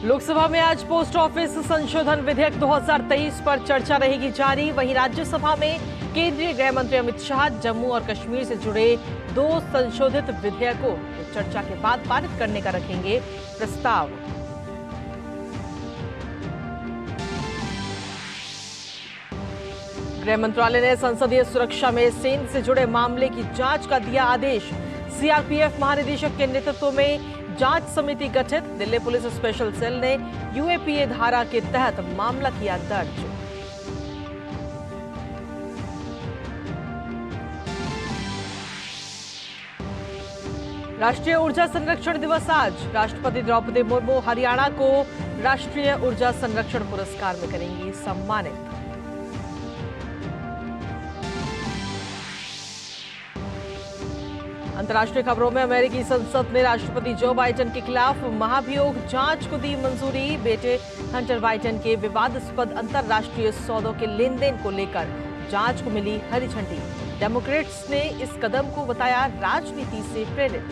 लोकसभा में आज post office संशोधन विधेयक 2023 पर चर्चा रहेगी जारी। वहीं राज्यसभा में केंद्रीय गृह मंत्री अमित शाह जम्मू और कश्मीर से जुड़े 2 संशोधित विधेयकों को चर्चा के बाद पारित करने का रखेंगे प्रस्ताव। गृह मंत्रालय ने संसदीय सुरक्षा में सेना से जुड़े मामले की जांच का दिया आदेश। सीआरपीएफ महानिदेशक के नेतृत्व में जांच समिति गठित। दिल्ली पुलिस स्पेशल सेल ने यूएपीए धारा के तहत मामला किया दर्ज। राष्ट्रीय ऊर्जा संरक्षण दिवस आज। राष्ट्रपति द्रौपदी मुर्मू हरियाणा को राष्ट्रीय ऊर्जा संरक्षण पुरस्कार में करेंगी सम्मानित। अंतर्राष्ट्रीय खबरों में अमेरिकी संसद ने राष्ट्रपति जो बाइडेन के खिलाफ महाभियोग जांच को दी मंजूरी। बेटे हंटर बाइडेन के विवादास्पद अंतर्राष्ट्रीय सौदों के लेन देन को लेकर जांच को मिली हरी झंडी। डेमोक्रेट्स ने इस कदम को बताया राजनीति से प्रेरित।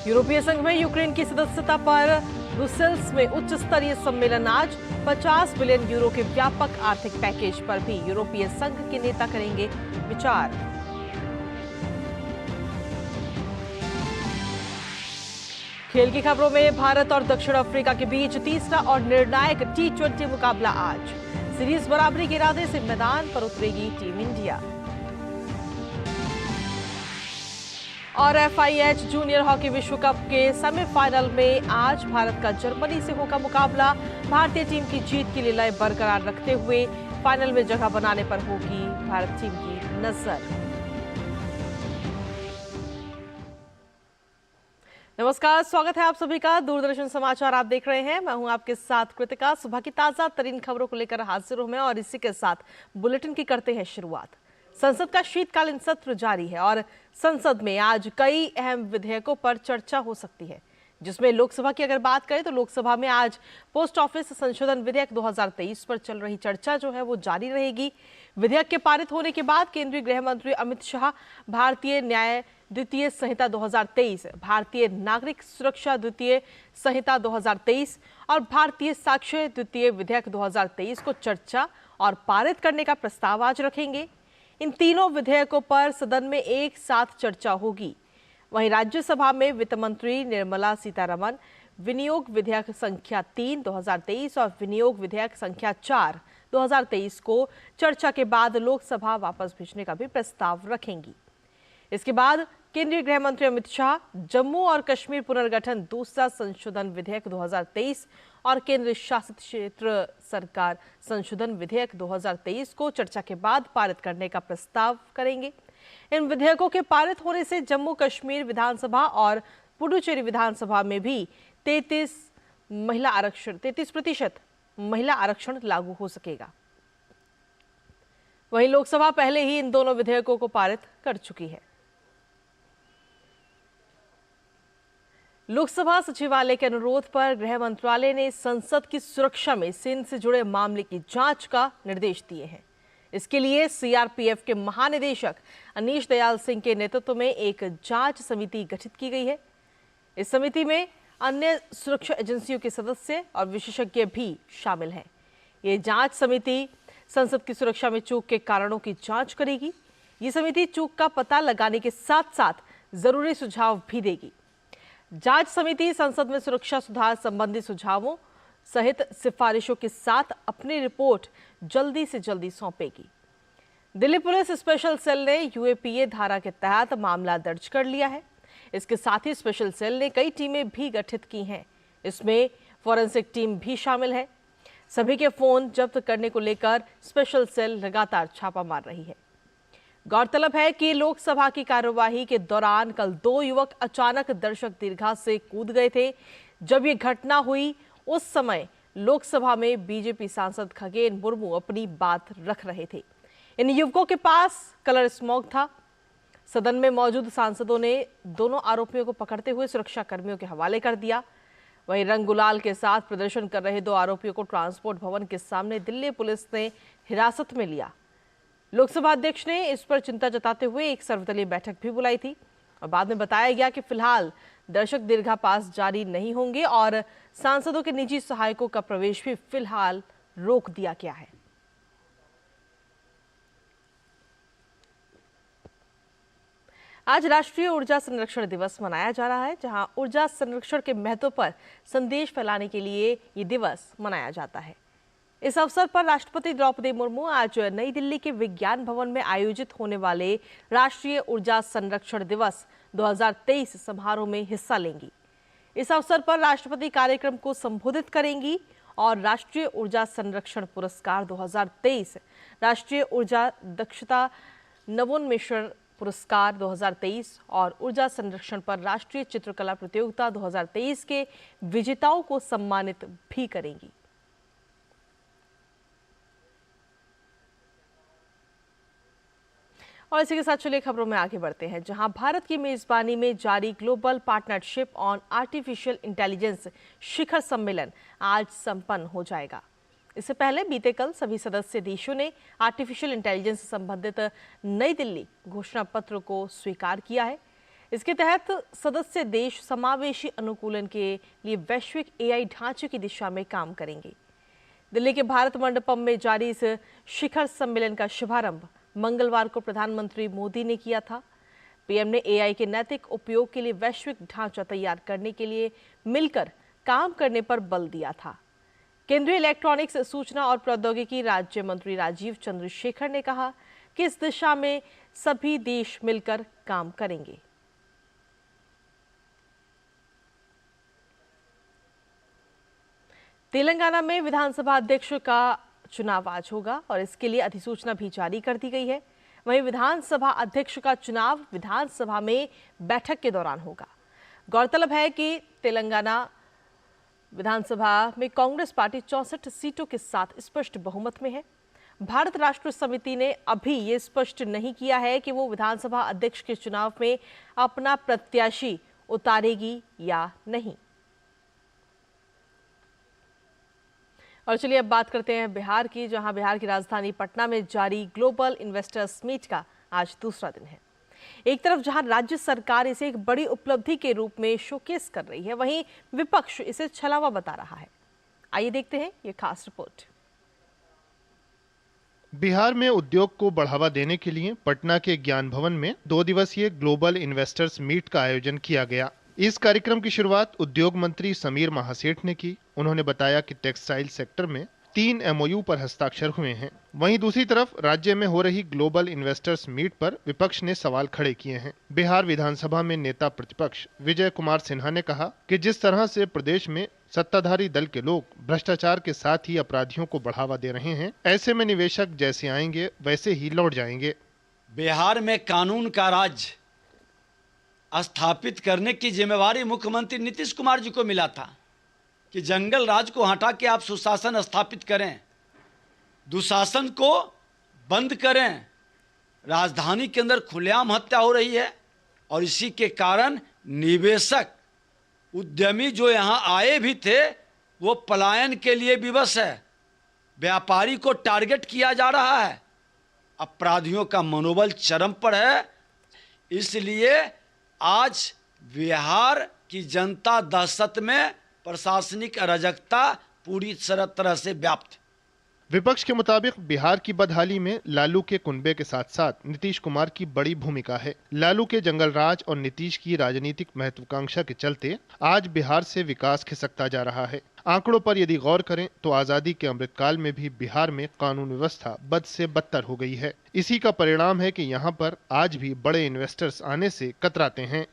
यूरोपीय संघ में यूक्रेन की सदस्यता पर ब्रुसेल्स में उच्च स्तरीय सम्मेलन आज। 50 बिलियन यूरो के व्यापक आर्थिक पैकेज पर भी यूरोपीय संघ के नेता करेंगे विचार। खेल की खबरों में भारत और दक्षिण अफ्रीका के बीच तीसरा और निर्णायक T20 मुकाबला आज। सीरीज बराबरी के इरादे से मैदान पर उतरेगी टीम इंडिया। और FIH जूनियर हॉकी विश्व कप के सेमीफाइनल में आज भारत का जर्मनी से होगा मुकाबला। भारतीय टीम की जीत की लीलाएं बरकरार रखते हुए फाइनल में जगह बनाने पर होगी भारत टीम की नजर। नमस्कार, स्वागत है आप सभी का। दूरदर्शन समाचार आप देख रहे हैं। मैं हूं आपके साथ कृतिका। सुबह की ताजा तरीन खबरों को लेकर हाजिर हूं मैं और इसी के साथ बुलेटिन की करते हैं शुरुआत। संसद का शीतकालीन सत्र जारी है और संसद में आज कई अहम विधेयकों पर चर्चा हो सकती है, जिसमें लोकसभा की अगर बात करें तो लोकसभा में आज पोस्ट ऑफिस संशोधन विधेयक 2023 पर चल रही चर्चा जो है वो जारी रहेगी। विधेयक के पारित होने के बाद केंद्रीय गृह मंत्री अमित शाह भारतीय न्याय द्वितीय संहिता 2023, भारतीय नागरिक सुरक्षा द्वितीय संहिता 2023 और भारतीय साक्ष्य द्वितीय विधेयक 2023 को चर्चा और पारित करने का प्रस्ताव आज रखेंगे। इन तीनों विधेयकों पर सदन में एक साथ चर्चा होगी। वहीं राज्यसभा में वित्त मंत्री निर्मला सीतारमण विनियोग विधेयक संख्या 3 2023 और विनियोग विधेयक संख्या 4 2023 को चर्चा के बाद लोकसभा वापस भेजने का भी प्रस्ताव रखेंगी। इसके बाद केंद्रीय गृह मंत्री अमित शाह जम्मू और कश्मीर पुनर्गठन दूसरा संशोधन विधेयक 2023 और केंद्र शासित क्षेत्र सरकार संशोधन विधेयक 2023 को चर्चा के बाद पारित करने का प्रस्ताव करेंगे। इन विधेयकों के पारित होने से जम्मू कश्मीर विधानसभा और पुडुचेरी विधानसभा में भी 33% महिला आरक्षण लागू हो सकेगा। वहीं लोकसभा पहले ही इन दोनों विधेयकों को पारित कर चुकी है। लोकसभा सचिवालय के अनुरोध पर गृह मंत्रालय ने संसद की सुरक्षा में सेना से जुड़े मामले की जांच का निर्देश दिए हैं। इसके लिए सीआरपीएफ के महानिदेशक अनीश दयाल सिंह के नेतृत्व में एक जांच समिति गठित की गई है। इस समिति में अन्य सुरक्षा एजेंसियों के सदस्य और विशेषज्ञ भी शामिल हैं। ये जांच समिति संसद की सुरक्षा में चूक के कारणों की जांच करेगी। ये समिति चूक का पता लगाने के साथ साथ जरूरी सुझाव भी देगी। जांच समिति संसद में सुरक्षा सुधार संबंधी सुझावों सहित सिफारिशों के साथ अपनी रिपोर्ट जल्दी से जल्दी सौंपेगी। दिल्ली पुलिस स्पेशल सेल ने यूएपीए धारा के तहत मामला दर्ज कर लिया है। इसके साथ ही स्पेशल सेल ने कई टीमें भी गठित की हैं। इसमें फॉरेंसिक टीम भी शामिल है। सभी के फोन जब्त करने को लेकर स्पेशल सेल लगातार छापा मार रही है। गौरतलब है कि लोकसभा की कार्यवाही के दौरान कल 2 युवक अचानक दर्शक दीर्घा से कूद गए थे। जब ये घटना हुई उस समय लोकसभा में बीजेपी सांसद खगेन मुर्मू अपनी बात रख रहे थे। इन युवकों के पास कलर स्मोक था। सदन में मौजूद सांसदों ने दोनों आरोपियों को पकड़ते हुए सुरक्षा कर्मियों के हवाले कर दिया। वहीं रंग गुलाल के साथ प्रदर्शन कर रहे 2 आरोपियों को ट्रांसपोर्ट भवन के सामने दिल्ली पुलिस ने हिरासत में लिया। लोकसभा अध्यक्ष ने इस पर चिंता जताते हुए एक सर्वदलीय बैठक भी बुलाई थी और बाद में बताया गया कि फिलहाल दर्शक दीर्घा पास जारी नहीं होंगे और सांसदों के निजी सहायकों का प्रवेश भी फिलहाल रोक दिया गया है। आज राष्ट्रीय ऊर्जा संरक्षण दिवस मनाया जा रहा है, जहां ऊर्जा संरक्षण के महत्व पर संदेश फैलाने के लिए ये दिवस मनाया जाता है। इस अवसर पर राष्ट्रपति द्रौपदी मुर्मू आज नई दिल्ली के विज्ञान भवन में आयोजित होने वाले राष्ट्रीय ऊर्जा संरक्षण दिवस 2023 समारोह में हिस्सा लेंगी। इस अवसर पर राष्ट्रपति कार्यक्रम को संबोधित करेंगी और राष्ट्रीय ऊर्जा संरक्षण पुरस्कार 2023, राष्ट्रीय ऊर्जा दक्षता नवोन्मेषण पुरस्कार 2023 और ऊर्जा संरक्षण पर राष्ट्रीय चित्रकला प्रतियोगिता 2023 के विजेताओं को सम्मानित भी करेंगी। और इसी के साथ चलिए खबरों में आगे बढ़ते हैं, जहां भारत की मेजबानी में जारी global partnership on artificial intelligence शिखर सम्मेलन आज संपन्न हो जाएगा। इससे पहले बीते कल सभी सदस्य देशों ने आर्टिफिशियल इंटेलिजेंस से संबंधित नई दिल्ली घोषणा पत्र को स्वीकार किया है। इसके तहत सदस्य देश समावेशी अनुकूलन के लिए वैश्विक एआई ढांचे की दिशा में काम करेंगे। दिल्ली के भारत मंडपम में जारी इस शिखर सम्मेलन का शुभारंभ मंगलवार को प्रधानमंत्री मोदी ने किया था। पीएम ने एआई के नैतिक उपयोग के लिए वैश्विक ढांचा तैयार करने के लिए मिलकर काम करने पर बल दिया था। केंद्रीय इलेक्ट्रॉनिक्स, सूचना और प्रौद्योगिकी राज्य मंत्री राजीव चंद्रशेखर ने कहा कि इस दिशा में सभी देश मिलकर काम करेंगे। तेलंगाना में विधानसभा अध्यक्ष का चुनाव आज होगा और इसके लिए अधिसूचना भी जारी कर दी गई है। वहीं विधानसभा अध्यक्ष का चुनाव विधानसभा में बैठक के दौरान होगा। गौरतलब है कि तेलंगाना विधानसभा में कांग्रेस पार्टी 64 सीटों के साथ स्पष्ट बहुमत में है। भारत राष्ट्र समिति ने अभी ये स्पष्ट नहीं किया है कि वो विधानसभा अध्यक्ष के चुनाव में अपना प्रत्याशी उतारेगी या नहीं। और चलिए अब बात करते हैं बिहार की, जहां बिहार की राजधानी पटना में जारी ग्लोबल इन्वेस्टर्स मीट का आज दूसरा दिन है। एक तरफ जहां राज्य सरकार इसे एक बड़ी उपलब्धि के रूप में शोकेस कर रही है, वहीं विपक्ष इसे छलावा बता रहा है। आइए देखते हैं ये खास रिपोर्ट। बिहार में उद्योग को बढ़ावा देने के लिए पटना के ज्ञान भवन में 2 दिवसीय ग्लोबल इन्वेस्टर्स मीट का आयोजन किया गया। इस कार्यक्रम की शुरुआत उद्योग मंत्री समीर महासेठ ने की। उन्होंने बताया कि टेक्सटाइल सेक्टर में 3 MOU पर हस्ताक्षर हुए हैं। वहीं दूसरी तरफ राज्य में हो रही ग्लोबल इन्वेस्टर्स मीट पर विपक्ष ने सवाल खड़े किए हैं। बिहार विधानसभा में नेता प्रतिपक्ष विजय कुमार सिन्हा ने कहा कि जिस तरह से प्रदेश में सत्ताधारी दल के लोग भ्रष्टाचार के साथ ही अपराधियों को बढ़ावा दे रहे हैं, ऐसे में निवेशक जैसे आएंगे वैसे ही लौट जाएंगे। बिहार में कानून का राज स्थापित करने की जिम्मेवारी मुख्यमंत्री नीतीश कुमार जी को मिला था कि जंगल राज को हटा के आप सुशासन स्थापित करें, दुशासन को बंद करें। राजधानी के अंदर खुलेआम हत्या हो रही है और इसी के कारण निवेशक उद्यमी जो यहाँ आए भी थे वो पलायन के लिए विवश है। व्यापारी को टारगेट किया जा रहा है, अपराधियों का मनोबल चरम पर है। इसलिए आज बिहार की जनता दहशत में, प्रशासनिक अराजकता पूरी तरह से व्याप्त। विपक्ष के मुताबिक बिहार की बदहाली में लालू के कुनबे के साथ साथ नीतीश कुमार की बड़ी भूमिका है। लालू के जंगल राज और नीतीश की राजनीतिक महत्वाकांक्षा के चलते आज बिहार से विकास खिसकता जा रहा है। आंकड़ों पर यदि गौर करें तो आजादी के अमृतकाल में भी बिहार में कानून व्यवस्था बद से बदतर हो गई है। इसी का परिणाम है कि यहाँ पर आज भी बड़े इन्वेस्टर्स आने से कतराते हैं।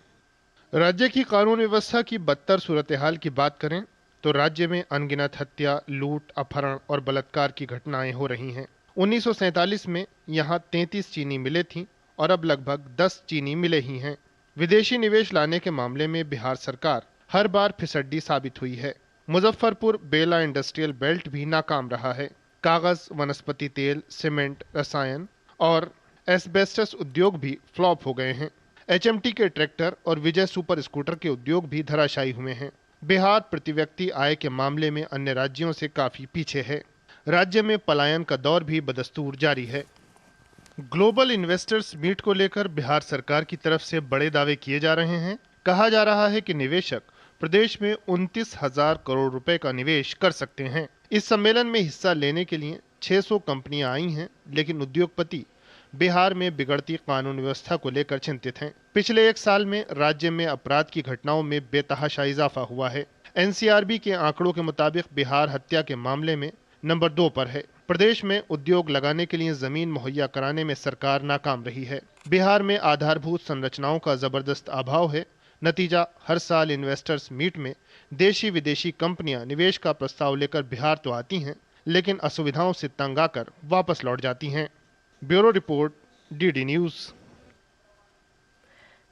राज्य की कानून व्यवस्था की बदतर सूरत हाल की बात करें तो राज्य में अनगिनत हत्या, लूट, अपहरण और बलात्कार की घटनाएं हो रही हैं। 1947 में यहाँ 33 चीनी मिलें थीं और अब लगभग 10 चीनी मिले ही हैं। विदेशी निवेश लाने के मामले में बिहार सरकार हर बार फिसड्डी साबित हुई है। मुजफ्फरपुर बेला इंडस्ट्रियल बेल्ट भी नाकाम रहा है। कागज, वनस्पति तेल, सीमेंट, रसायन और एस्बेस्टस उद्योग भी फ्लॉप हो गए हैं। HMT के ट्रैक्टर और विजय सुपर स्कूटर के उद्योग भी धराशायी हुए हैं। बिहार प्रति व्यक्ति आय के मामले में अन्य राज्यों से काफी पीछे है। राज्य में पलायन का दौर भी बदस्तूर जारी है। ग्लोबल इन्वेस्टर्स मीट को लेकर बिहार सरकार की तरफ से बड़े दावे किए जा रहे हैं। कहा जा रहा है कि निवेशक प्रदेश में 29,000 करोड़ रुपए का निवेश कर सकते हैं। इस सम्मेलन में हिस्सा लेने के लिए 600 कंपनियां आई हैं, लेकिन उद्योगपति बिहार में बिगड़ती कानून व्यवस्था को लेकर चिंतित हैं। पिछले एक साल में राज्य में अपराध की घटनाओं में बेतहाशा इजाफा हुआ है। एनसीआरबी के आंकड़ों के मुताबिक बिहार हत्या के मामले में नंबर 2 पर है। प्रदेश में उद्योग लगाने के लिए जमीन मुहैया कराने में सरकार नाकाम रही है। बिहार में आधारभूत संरचनाओं का जबरदस्त अभाव है। नतीजा, हर साल इन्वेस्टर्स मीट में देशी विदेशी कंपनियां निवेश का प्रस्ताव लेकर बिहार तो आती हैं, लेकिन असुविधाओं से तंग आकर वापस लौट जाती हैं। Bureau report, DD news.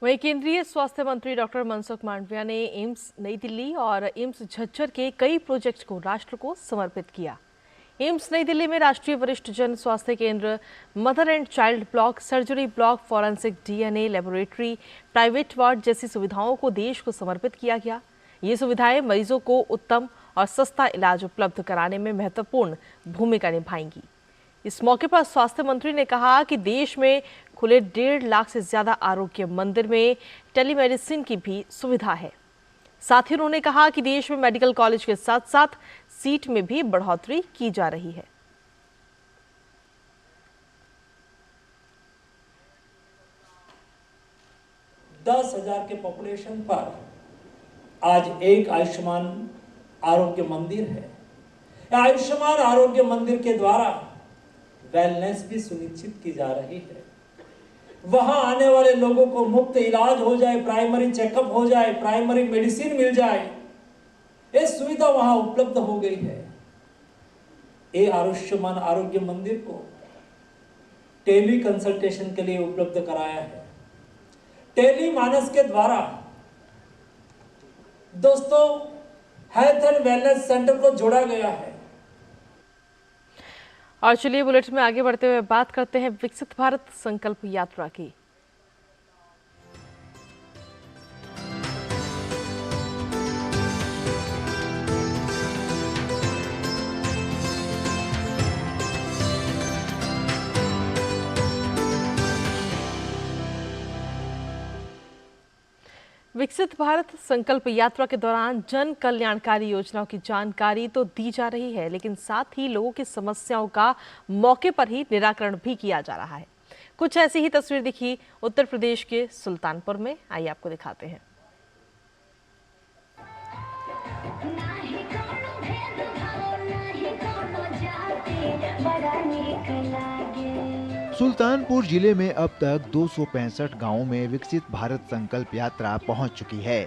वहीं केंद्रीय स्वास्थ्य मंत्री डॉक्टर मनसुख मांडविया ने एम्स नई दिल्ली और एम्स झज्जर के कई प्रोजेक्ट को राष्ट्र को समर्पित किया। एम्स नई दिल्ली में राष्ट्रीय वरिष्ठ जन स्वास्थ्य केंद्र, mother and child block, surgery block, forensic DNA laboratory, private ward जैसी सुविधाओं को देश को समर्पित किया गया। ये सुविधाएं मरीजों को उत्तम और सस्ता इलाज उपलब्ध कराने में महत्वपूर्ण भूमिका निभाएंगी। इस मौके पर स्वास्थ्य मंत्री ने कहा कि देश में खुले 1.5 लाख से ज्यादा आरोग्य मंदिर में टेलीमेडिसिन की भी सुविधा है। साथ ही उन्होंने कहा कि देश में मेडिकल कॉलेज के साथ साथ सीट में भी बढ़ोतरी की जा रही है। दस 10,000 के पॉपुलेशन पर आज एक आयुष्मान आरोग्य मंदिर है। आयुष्मान आरोग्य मंदिर के द्वारा वेलनेस भी सुनिश्चित की जा रही है। वहां आने वाले लोगों को मुफ्त इलाज हो जाए, प्राइमरी चेकअप हो जाए, प्राइमरी मेडिसिन मिल जाए, ये सुविधा वहां उपलब्ध हो गई है। ये आयुष्मान आरोग्य मंदिर को टेली कंसल्टेशन के लिए उपलब्ध कराया है। टेली मानस के द्वारा दोस्तों हेल्थ एंड वेलनेस सेंटर को जोड़ा गया है। और चलिए बुलेटिन में आगे बढ़ते हुए बात करते हैं विकसित भारत संकल्प यात्रा की। विकसित भारत संकल्प यात्रा के दौरान जन कल्याणकारी योजनाओं की जानकारी तो दी जा रही है, लेकिन साथ ही लोगों की समस्याओं का मौके पर ही निराकरण भी किया जा रहा है। कुछ ऐसी ही तस्वीर दिखी उत्तर प्रदेश के सुल्तानपुर में। आइए आपको दिखाते हैं। सुल्तानपुर जिले में अब तक 265 गांवों में विकसित भारत संकल्प यात्रा पहुंच चुकी है।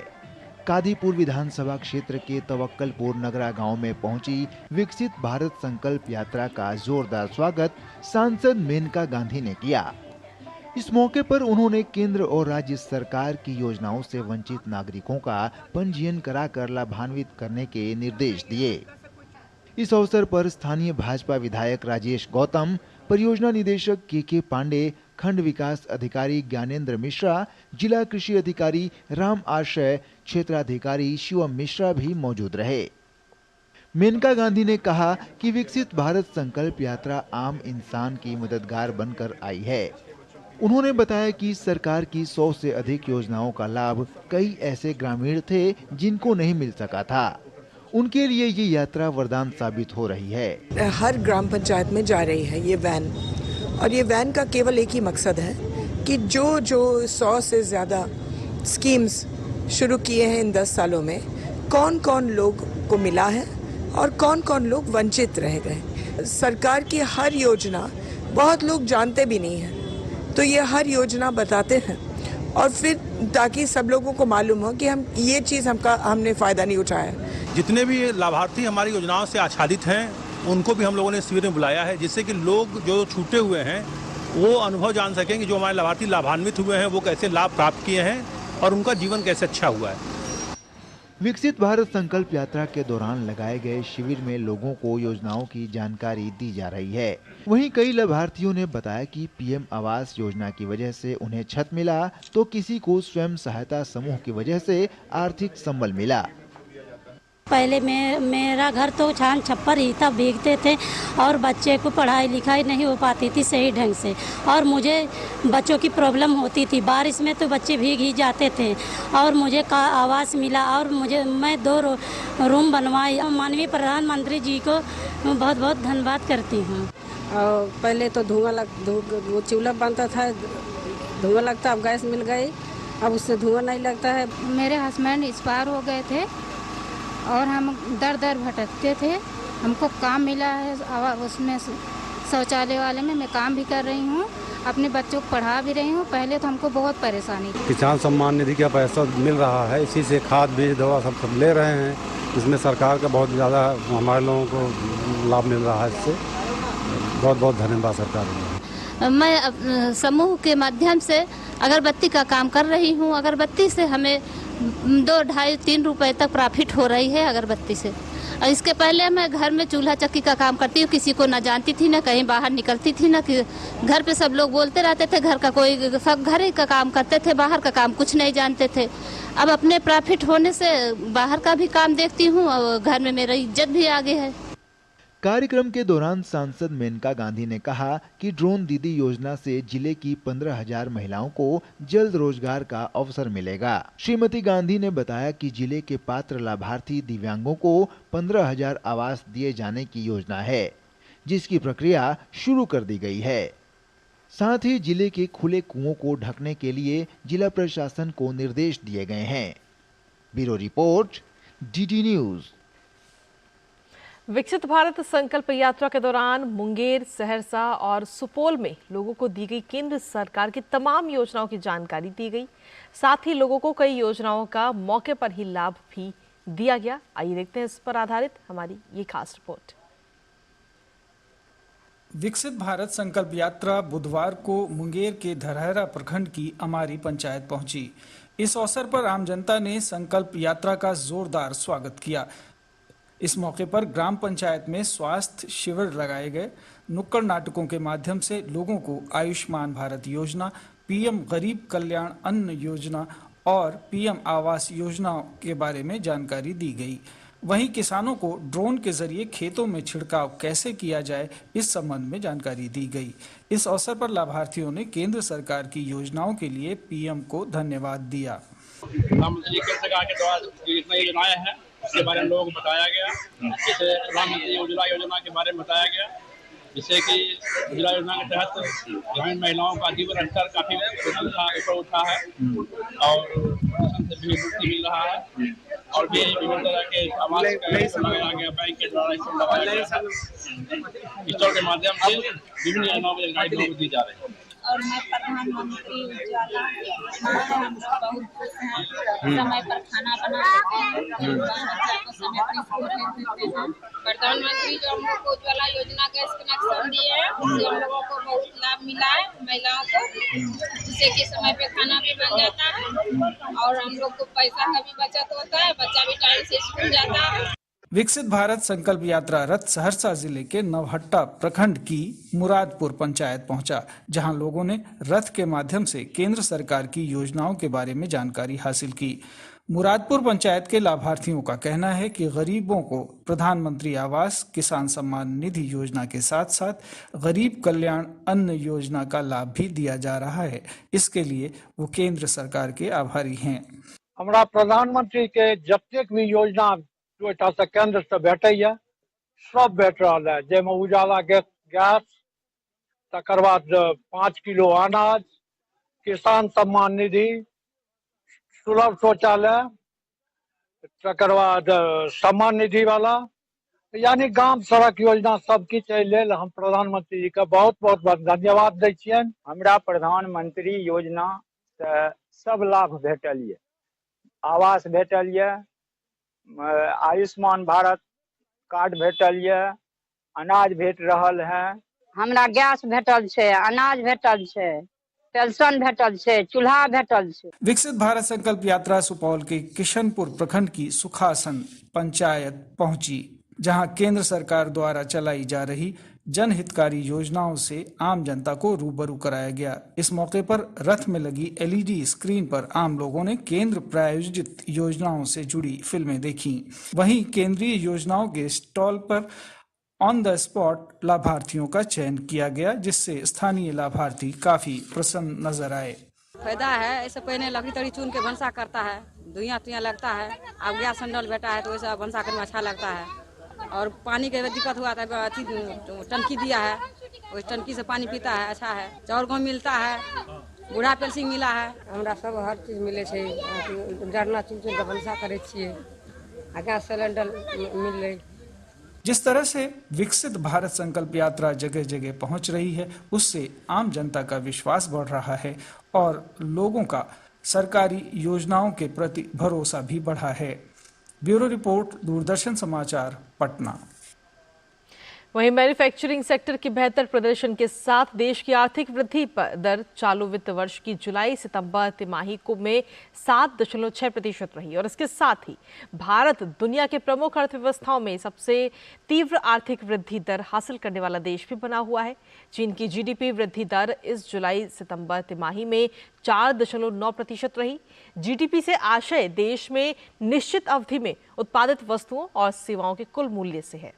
कादीपुर विधानसभा क्षेत्र के तवक्कलपुर नगरा गांव में पहुंची विकसित भारत संकल्प यात्रा का जोरदार स्वागत सांसद मेनका गांधी ने किया। इस मौके पर उन्होंने केंद्र और राज्य सरकार की योजनाओं से वंचित नागरिकों का पंजीयन कराकर लाभान्वित करने के निर्देश दिए। इस अवसर पर स्थानीय भाजपा विधायक राजेश गौतम, परियोजना निदेशक के पांडे, खंड विकास अधिकारी ज्ञानेंद्र मिश्रा, जिला कृषि अधिकारी राम आश्रय, क्षेत्राधिकारी शिवम मिश्रा भी मौजूद रहे। मेनका गांधी ने कहा कि विकसित भारत संकल्प यात्रा आम इंसान की मददगार बनकर आई है। उन्होंने बताया कि सरकार की 100 से अधिक योजनाओं का लाभ कई ऐसे ग्रामीण थे जिनको नहीं मिल सका था। उनके लिए ये यात्रा वरदान साबित हो रही है। हर ग्राम पंचायत में जा रही है ये वैन, और ये वैन का केवल एक ही मकसद है कि जो 100 से ज़्यादा स्कीम्स शुरू किए हैं इन 10 सालों में, कौन कौन लोग को मिला है और कौन कौन लोग वंचित रह गए। सरकार की हर योजना बहुत लोग जानते भी नहीं हैं, तो ये हर योजना बताते हैं और फिर ताकि सब लोगों को मालूम हो कि हम ये चीज़ हमने फ़ायदा नहीं उठाया। जितने भी लाभार्थी हमारी योजनाओं से आच्छादित हैं उनको भी हम लोगों ने शिविर में बुलाया है, जिससे कि लोग जो छूटे हुए हैं वो अनुभव जान सकें कि जो हमारे लाभार्थी लाभान्वित हुए हैं वो कैसे लाभ प्राप्त किए हैं और उनका जीवन कैसे अच्छा हुआ है। विकसित भारत संकल्प यात्रा के दौरान लगाए गए शिविर में लोगों को योजनाओं की जानकारी दी जा रही है। वहीं कई लाभार्थियों ने बताया कि पीएम आवास योजना की वजह से उन्हें छत मिला, तो किसी को स्वयं सहायता समूह की वजह से आर्थिक संबल मिला। पहले मेरा घर तो छान छप्पर ही था, भीगते थे और बच्चे को पढ़ाई लिखाई नहीं हो पाती थी सही ढंग से, और मुझे बच्चों की प्रॉब्लम होती थी। बारिश में तो बच्चे भीग ही जाते थे और मुझे आवास मिला और मैं 2 रूम बनवाई। माननीय प्रधानमंत्री जी को बहुत बहुत धन्यवाद करती हूँ। और पहले तो वो चूल्हा बनता था, धुआं लगता, अब गैस मिल गई, अब उससे धुआं नहीं लगता है। मेरे हस्बैंड एक्सपायर हो गए थे और हम दर दर भटकते थे। हमको काम मिला है और उसमें शौचालय वाले में मैं काम भी कर रही हूँ, अपने बच्चों को पढ़ा भी रही हूँ। पहले तो हमको बहुत परेशानी थी। किसान सम्मान निधि का पैसा मिल रहा है, इसी से खाद बीज दवा सब ले रहे हैं। इसमें सरकार का बहुत ज़्यादा हमारे लोगों को लाभ मिल रहा है। इससे बहुत बहुत धन्यवाद सरकार। मैं समूह के माध्यम से अगरबत्ती का काम कर रही हूँ। अगरबत्ती से हमें 2, 2.5, 3 रुपए तक प्रॉफिट हो रही है अगरबत्ती से। और इसके पहले मैं घर में चूल्हा चक्की का काम करती हूँ, किसी को ना जानती थी, ना कहीं बाहर निकलती थी, ना कि घर पे सब लोग बोलते रहते थे घर का कोई, सब घर ही का काम करते थे, बाहर का काम कुछ नहीं जानते थे। अब अपने प्रॉफिट होने से बाहर का भी काम देखती हूँ और घर में मेरी इज्जत भी आगे है। कार्यक्रम के दौरान सांसद मेनका गांधी ने कहा कि ड्रोन दीदी योजना से जिले की 15,000 महिलाओं को जल्द रोजगार का अवसर मिलेगा। श्रीमती गांधी ने बताया कि जिले के पात्र लाभार्थी दिव्यांगों को 15,000 आवास दिए जाने की योजना है, जिसकी प्रक्रिया शुरू कर दी गई है। साथ ही जिले के खुले कुओं को ढकने के लिए जिला प्रशासन को निर्देश दिए गए हैं। Bureau report, DD news. विकसित भारत संकल्प यात्रा के दौरान मुंगेर, सहरसा और सुपौल में लोगों को दी गई केंद्र सरकार की तमाम योजनाओं की जानकारी दी गई। साथ ही लोगों को कई योजनाओं का मौके पर ही लाभ भी दिया गया। आइए देखते हैं इस पर आधारित हमारी ये खास रिपोर्ट। विकसित भारत संकल्प यात्रा बुधवार को मुंगेर के धरहरा प्रखंड की अमारी पंचायत पहुंची। इस अवसर पर आम जनता ने संकल्प यात्रा का जोरदार स्वागत किया। इस मौके पर ग्राम पंचायत में स्वास्थ्य शिविर लगाए गए। नुक्कड़ नाटकों के माध्यम से लोगों को आयुष्मान भारत योजना, PM गरीब कल्याण अन्न योजना और PM आवास योजना के बारे में जानकारी दी गई। वहीं किसानों को ड्रोन के जरिए खेतों में छिड़काव कैसे किया जाए, इस संबंध में जानकारी दी गई। इस अवसर पर लाभार्थियों ने केंद्र सरकार की योजनाओं के लिए PM को धन्यवाद दिया। प्रधानमंत्री केंद्र सरकार के द्वारा जितनी योजनाएं हैं उसके बारे में लोगों को बताया गया। जैसे प्रधानमंत्री उज्ज्वला योजना के बारे में बताया गया, जिससे कि उज्ज्वला योजना के तहत ग्रामीण महिलाओं का जीवन स्तर काफी ऊपर उठा है और से भी मुक्ति मिल रहा है। और भी विभिन्न तरह के आवास लगाया गया, बैंक के द्वारा लगाया गया। स्टोर के माध्यम से विभिन्न योजनाओं में जानकारी दी जा रही है। और मैं प्रधानमंत्री उज्ज्वला हम बहुत खुश हैं। समय पर खाना बना सकते हैं, बच्चा को समय पर स्कूल भेज सकते हैं। प्रधानमंत्री जो हम लोग को उज्ज्वला योजना गैस कनेक्शन दिए हैं, उससे हम लोगों को बहुत लाभ मिला है महिलाओं को, जिससे कि समय पे खाना भी बन जाता है और हम लोग को पैसा का भी बचत होता है, बच्चा भी टाइम से स्कूल जाता है। विकसित भारत संकल्प यात्रा रथ सहरसा जिले के नवहट्टा प्रखंड की मुरादपुर पंचायत पहुंचा, जहां लोगों ने रथ के माध्यम से केंद्र सरकार की योजनाओं के बारे में जानकारी हासिल की। मुरादपुर पंचायत के लाभार्थियों का कहना है कि गरीबों को प्रधानमंत्री आवास, किसान सम्मान निधि योजना के साथ साथ गरीब कल्याण अन्न योजना का लाभ भी दिया जा रहा है। इसके लिए वो केंद्र सरकार के आभारी हैं। हमारा प्रधानमंत्री के जतेक भी योजना से केंद्र से भेटैया सब भेट रहा है, जैमे उजाला गैस, तकर बाद 5 किलो अनाज, किसान सम्मान निधि, सुलभ शौचालय, तकर बाद सम्मान निधि वाला, यानी गांव सड़क योजना सब किछ लेल हम प्रधानमंत्री जी का बहुत बहुत धन्यवाद दै छियनि। हमरा प्रधानमंत्री योजना से सब लाभ भेटल ये, आवास भेटल ये, आयुष्मान भारत कार्ड भेटल ये, अनाज भेट रहल है, हमरा गैस भेटल छै, अनाज भेटल छै, पेंशन भेटल छै, चूल्हा भेटल छै। विकसित भारत संकल्प यात्रा सुपौल के किशनपुर प्रखंड की सुखासन पंचायत पहुंची, जहां केंद्र सरकार द्वारा चलाई जा रही जनहितकारी योजनाओं से आम जनता को रूबरू कराया गया। इस मौके पर रथ में लगी LED स्क्रीन पर आम लोगों ने केंद्र प्रायोजित योजनाओं से जुड़ी फिल्में देखी। वहीं केंद्रीय योजनाओं के स्टॉल पर ऑन द स्पॉट लाभार्थियों का चयन किया गया, जिससे स्थानीय लाभार्थी काफी प्रसन्न नजर आए। फायदा है, ऐसे पहले लकड़ी तड़ी चुन के भंसा करता है, धुआं लगता है। अब गैस सिलेंडर बैठा है तो वैसा भंसा करने में अच्छा लगता है। और पानी के दिक्कत हुआ था, अथी टंकी दिया है, उस टंकी से पानी पीता है, अच्छा है। चाउर गेहूं मिलता है, बूढ़ा पेंशन मिला है। हमरा सब हर चीज मिले छे, जरना चुन के भंसा करे छिए, आ गैस सिलेंडर मिल रही। जिस तरह से विकसित भारत संकल्प यात्रा जगह जगह पहुंच रही है, उससे आम जनता का विश्वास बढ़ रहा है और लोगों का सरकारी योजनाओं के प्रति भरोसा भी बढ़ा है। ब्यूरो रिपोर्ट, दूरदर्शन समाचार, पटना। वहीं मैन्युफैक्चरिंग सेक्टर के बेहतर प्रदर्शन के साथ देश की आर्थिक वृद्धि दर चालू वित्त वर्ष की जुलाई सितंबर तिमाही में 7.6% रही और इसके साथ ही भारत दुनिया के प्रमुख अर्थव्यवस्थाओं में सबसे तीव्र आर्थिक वृद्धि दर हासिल करने वाला देश भी बना हुआ है। चीन की GDP वृद्धि दर इस जुलाई सितंबर तिमाही में 4.9% रही। GDP से आशय देश में निश्चित अवधि में उत्पादित वस्तुओं और सेवाओं के कुल मूल्य से है।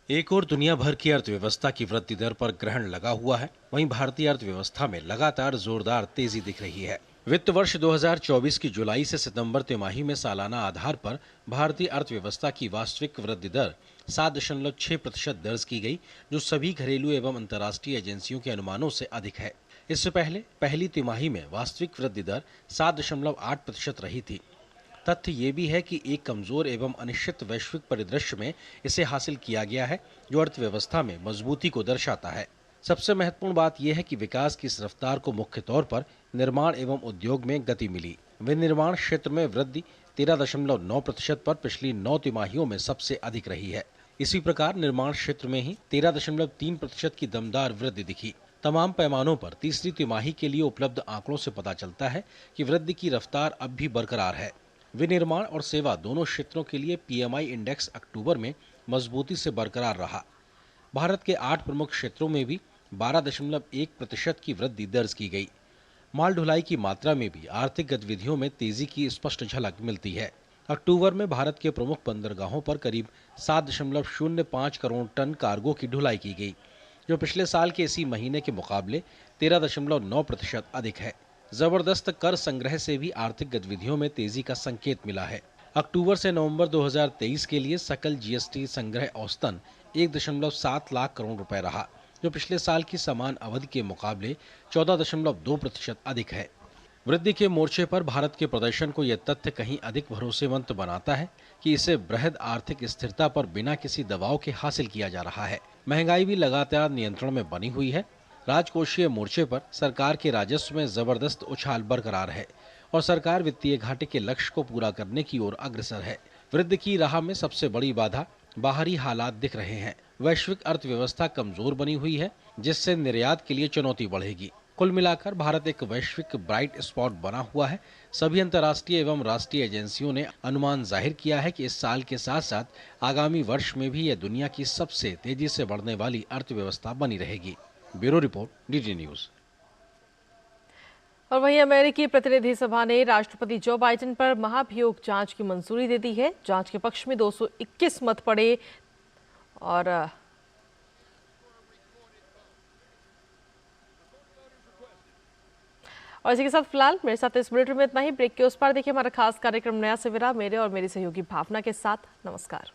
एक और दुनिया भर की अर्थव्यवस्था की वृद्धि दर पर ग्रहण लगा हुआ है, वहीं भारतीय अर्थव्यवस्था में लगातार जोरदार तेजी दिख रही है। वित्त वर्ष 2024 की जुलाई से सितंबर तिमाही में सालाना आधार पर भारतीय अर्थव्यवस्था की वास्तविक वृद्धि दर 7.6% दर्ज की गई, जो सभी घरेलू एवं अंतर्राष्ट्रीय एजेंसियों के अनुमानों से अधिक है। इससे पहले पहली तिमाही में वास्तविक वृद्धि दर 7.8% रही थी। तथ्य ये भी है कि एक कमजोर एवं अनिश्चित वैश्विक परिदृश्य में इसे हासिल किया गया है, जो अर्थव्यवस्था में मजबूती को दर्शाता है। सबसे महत्वपूर्ण बात यह है कि विकास की इस रफ्तार को मुख्य तौर पर निर्माण एवं उद्योग में गति मिली। विनिर्माण क्षेत्र में वृद्धि 13.9% पर पिछली 9 तिमाहियों में सबसे अधिक रही है। इसी प्रकार निर्माण क्षेत्र में ही 13.3% की दमदार वृद्धि दिखी। तमाम पैमानों पर तीसरी तिमाही के लिए उपलब्ध आंकड़ों से पता चलता है कि वृद्धि की रफ्तार अब भी बरकरार है। विनिर्माण और सेवा दोनों क्षेत्रों के लिए PMI इंडेक्स अक्टूबर में मजबूती से बरकरार रहा। भारत के 8 प्रमुख क्षेत्रों में भी 12.1% की वृद्धि दर्ज की गई। माल ढुलाई की मात्रा में भी आर्थिक गतिविधियों में तेजी की स्पष्ट झलक मिलती है। अक्टूबर में भारत के प्रमुख बंदरगाहों पर करीब 7.05 करोड़ टन कार्गो की ढुलाई की गई, जो पिछले साल के इसी महीने के मुकाबले 13.9% अधिक है। जबरदस्त कर संग्रह से भी आर्थिक गतिविधियों में तेजी का संकेत मिला है। अक्टूबर से नवंबर 2023 के लिए सकल GST संग्रह औसतन 1.7 लाख करोड़ रुपए रहा, जो पिछले साल की समान अवधि के मुकाबले 14.2% अधिक है। वृद्धि के मोर्चे पर भारत के प्रदर्शन को यह तथ्य कहीं अधिक भरोसेमंद बनाता है कि इसे बृहद आर्थिक स्थिरता पर बिना किसी दबाव के हासिल किया जा रहा है। महंगाई भी लगातार नियंत्रण में बनी हुई है। राजकोषीय मोर्चे पर सरकार के राजस्व में जबरदस्त उछाल बरकरार है और सरकार वित्तीय घाटे के लक्ष्य को पूरा करने की ओर अग्रसर है। वृद्धि की राह में सबसे बड़ी बाधा बाहरी हालात दिख रहे हैं। वैश्विक अर्थव्यवस्था कमजोर बनी हुई है, जिससे निर्यात के लिए चुनौती बढ़ेगी। कुल मिलाकर भारत एक वैश्विक ब्राइट स्पॉट बना हुआ है। सभी अंतर्राष्ट्रीय एवं राष्ट्रीय एजेंसियों ने अनुमान जाहिर किया है कि इस साल के साथ साथ आगामी वर्ष में भी यह दुनिया की सबसे तेजी से बढ़ने वाली अर्थव्यवस्था बनी रहेगी। Bureau report, DD news. और वहीं अमेरिकी प्रतिनिधि सभा ने राष्ट्रपति जो बाइडेन पर महाभियोग जांच की मंजूरी दे दी है। जांच के पक्ष में 221 मत पड़े और इसी के साथ फिलहाल मेरे साथ इस बुलेटिन में इतना ही। ब्रेक के उस पार देखिए हमारा खास कार्यक्रम नया सवेरा, मेरे और मेरी सहयोगी भावना के साथ। नमस्कार।